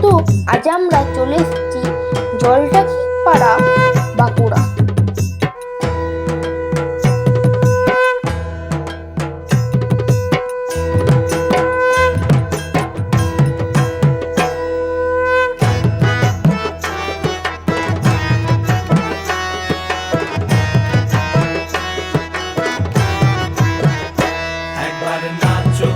তো আজ আমরা চলে এসেছি জলঢাকি পাড়া, বাঁকুড়া। একবার নাচো